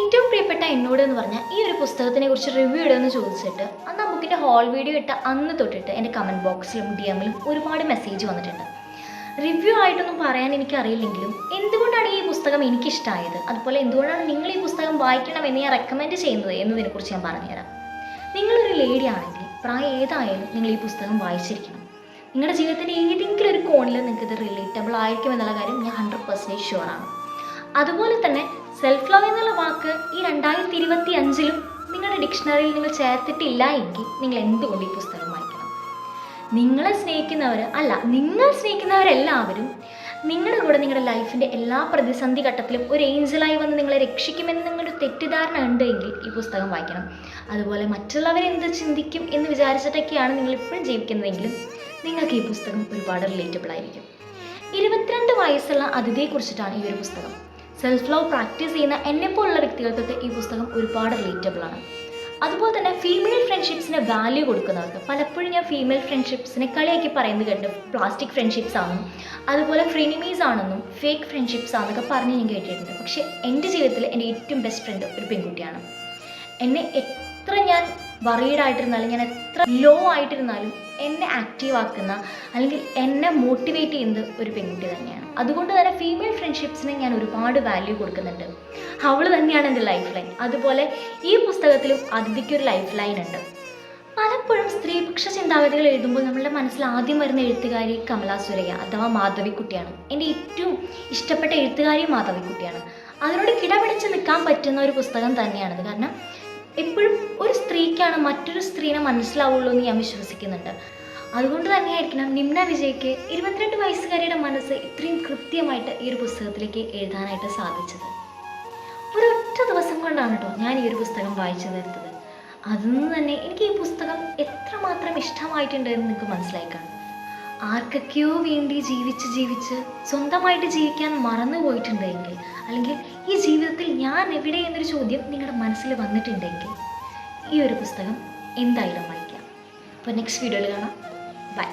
ഏറ്റവും പ്രിയപ്പെട്ട എന്നോട് എന്ന് പറഞ്ഞാൽ ഈ ഒരു പുസ്തകത്തിനെ കുറിച്ച് റിവ്യൂ ഇടുമെന്ന് ചോദിച്ചിട്ട് അന്ന് ആ ബുക്കിൻ്റെ ഹോൾ വീഡിയോ ഇട്ട അന്ന് തൊട്ടിട്ട് എൻ്റെ കമൻറ്റ് ബോക്സിലും DM-ലും ഒരുപാട് മെസ്സേജ് വന്നിട്ടുണ്ട്. റിവ്യൂ ആയിട്ടൊന്നും പറയാൻ എനിക്കറിയില്ലെങ്കിലും എന്തുകൊണ്ടാണ് ഈ പുസ്തകം എനിക്കിഷ്ടമായത്, അതുപോലെ എന്തുകൊണ്ടാണ് നിങ്ങൾ ഈ പുസ്തകം വായിക്കണമെന്ന് ഞാൻ റെക്കമെൻഡ് ചെയ്യുന്നത് എന്നതിനെക്കുറിച്ച് ഞാൻ പറഞ്ഞുതരാം. നിങ്ങളൊരു ലേഡി ആണെങ്കിൽ പ്രായം ഏതായാലും നിങ്ങൾ ഈ പുസ്തകം വായിച്ചിരിക്കണം. നിങ്ങളുടെ ജീവിതത്തിൻ്റെ ഏതെങ്കിലും ഒരു കോണിൽ നിങ്ങൾക്ക് ഇത് റിലേറ്റബിൾ ആയിരിക്കും എന്നുള്ള കാര്യം ഞാൻ 100% ഷുവറാണ്. അതുപോലെ തന്നെ സെൽഫ് ലവ് എന്നുള്ള വാക്ക് ഈ 2025-ലും നിങ്ങളുടെ ഡിക്ഷണറിയിൽ നിങ്ങൾ ചേർത്തിട്ടില്ല എങ്കിൽ നിങ്ങൾ എന്തുകൊണ്ട് ഈ പുസ്തകം വായിക്കണം? നിങ്ങളെ സ്നേഹിക്കുന്നവർ അല്ല, നിങ്ങൾ സ്നേഹിക്കുന്നവരെല്ലാവരും നിങ്ങളുടെ കൂടെ നിങ്ങളുടെ ലൈഫിൻ്റെ എല്ലാ പ്രതിസന്ധി ഘട്ടത്തിലും ഒരു ഏഞ്ചലായി വന്ന് നിങ്ങളെ രക്ഷിക്കുമെന്ന് നിങ്ങളുടെ തെറ്റിദ്ധാരണ ഉണ്ടെങ്കിൽ ഈ പുസ്തകം വായിക്കണം. അതുപോലെ മറ്റുള്ളവരെന്ത് ചിന്തിക്കും എന്ന് വിചാരിച്ചിട്ടൊക്കെയാണ് നിങ്ങളിപ്പോഴും ജീവിക്കുന്നതെങ്കിലും നിങ്ങൾക്ക് ഈ പുസ്തകം ഒരുപാട് റിലേറ്റബിൾ ആയിരിക്കും. 22 വയസ്സുള്ള അതിഥിയെക്കുറിച്ചിട്ടാണ് ഈ ഒരു പുസ്തകം. സെൽഫ് ലവ് പ്രാക്ടീസ് ചെയ്യുന്ന എന്നെപ്പോലുള്ള വ്യക്തികൾക്കൊക്കെ ഈ പുസ്തകം ഒരുപാട് റിലേറ്റബിൾ ആണ്. അതുപോലെ തന്നെ ഫീമെയിൽ ഫ്രണ്ട്ഷിപ്സിന് വാല്യൂ കൊടുക്കുന്നവർക്ക്, പലപ്പോഴും ഞാൻ ഫീമെയിൽ ഫ്രണ്ട്ഷിപ്സിനെ കളിയാക്കി പറയുന്നത് കേട്ട് പ്ലാസ്റ്റിക് ഫ്രണ്ട്ഷിപ്സ് ആണെന്നും അതുപോലെ ഫ്രീനിമീസ് ആണെന്നും ഫേക്ക് ഫ്രണ്ട്ഷിപ്സ് ആണെന്നൊക്കെ പറഞ്ഞ് ഞാൻ കേട്ടിട്ടുണ്ട്. പക്ഷേ എൻ്റെ ജീവിതത്തിൽ എൻ്റെ ഏറ്റവും ബെസ്റ്റ് ഫ്രണ്ട് ഒരു പെൺകുട്ടിയാണ്. എന്നെ എത്ര ഞാൻ വറീഡ് ആയിട്ടിരുന്നാലും, ഞാൻ എത്ര ലോ ആയിട്ടിരുന്നാലും എന്നെ ആക്റ്റീവ് ആക്കുന്ന അല്ലെങ്കിൽ എന്നെ മോട്ടിവേറ്റ് ചെയ്യുന്നത് ഒരു പെൺകുട്ടി തന്നെയാണ്. അതുകൊണ്ട് തന്നെ ഫീമെയിൽ ഫ്രണ്ട്ഷിപ്സിന് ഞാൻ ഒരുപാട് വാല്യൂ കൊടുക്കുന്നുണ്ട്. അവൾ തന്നെയാണ് എൻ്റെ ലൈഫ് ലൈൻ. അതുപോലെ ഈ പുസ്തകത്തിലും അതിഥിക്കൊരു ലൈഫ് ലൈൻ ഉണ്ട്. പലപ്പോഴും സ്ത്രീപക്ഷ ചിന്താഗതികൾ എഴുതുമ്പോൾ നമ്മളുടെ മനസ്സിൽ ആദ്യം വരുന്ന എഴുത്തുകാരി കമല സുരയ്യ അഥവാ മാധവിക്കുട്ടിയാണ്. എൻ്റെ ഏറ്റവും ഇഷ്ടപ്പെട്ട എഴുത്തുകാരി മാധവിക്കുട്ടിയാണ്. അതിനോട് കിടപിടിച്ച് നിൽക്കാൻ പറ്റുന്ന ഒരു പുസ്തകം തന്നെയാണത്. കാരണം എപ്പോഴും ഒരു സ്ത്രീക്കാണ് മറ്റൊരു സ്ത്രീനെ മനസ്സിലാവുള്ളൂ എന്ന് ഞാൻ വിശ്വസിക്കുന്നുണ്ട്. അതുകൊണ്ട് തന്നെയായിരിക്കണം നിമ്ന വിജയ്ക്ക് 22 വയസ്സുകാരിയുടെ മനസ്സ് ഇത്രയും കൃത്യമായിട്ട് ഈ ഒരു പുസ്തകത്തിലേക്ക് എഴുതാനായിട്ട് സാധിച്ചത്. ഒരൊറ്റ ദിവസം കൊണ്ടാണ് കേട്ടോ ഞാൻ ഈ ഒരു പുസ്തകം വായിച്ചു തീർത്തത്. അതിൽ തന്നെ എനിക്ക് ഈ പുസ്തകം എത്രമാത്രം ഇഷ്ടമായിട്ടുണ്ട് എന്ന് നിങ്ങൾക്ക് മനസ്സിലായി കാണും. ആർക്കൊക്കെയോ വേണ്ടി ജീവിച്ച് സ്വന്തമായിട്ട് ജീവിക്കാൻ മറന്നു പോയിട്ടുണ്ടെങ്കിൽ, അല്ലെങ്കിൽ ഈ ജീവിതത്തിൽ ഞാൻ എവിടെ എന്നൊരു ചോദ്യം നിങ്ങളുടെ മനസ്സിൽ വന്നിട്ടുണ്ടെങ്കിൽ ഈ ഒരു പുസ്തകം എന്തായാലും വായിക്കാം. അപ്പോൾ നെക്സ്റ്റ് വീഡിയോയിൽ കാണാം. ബൈ.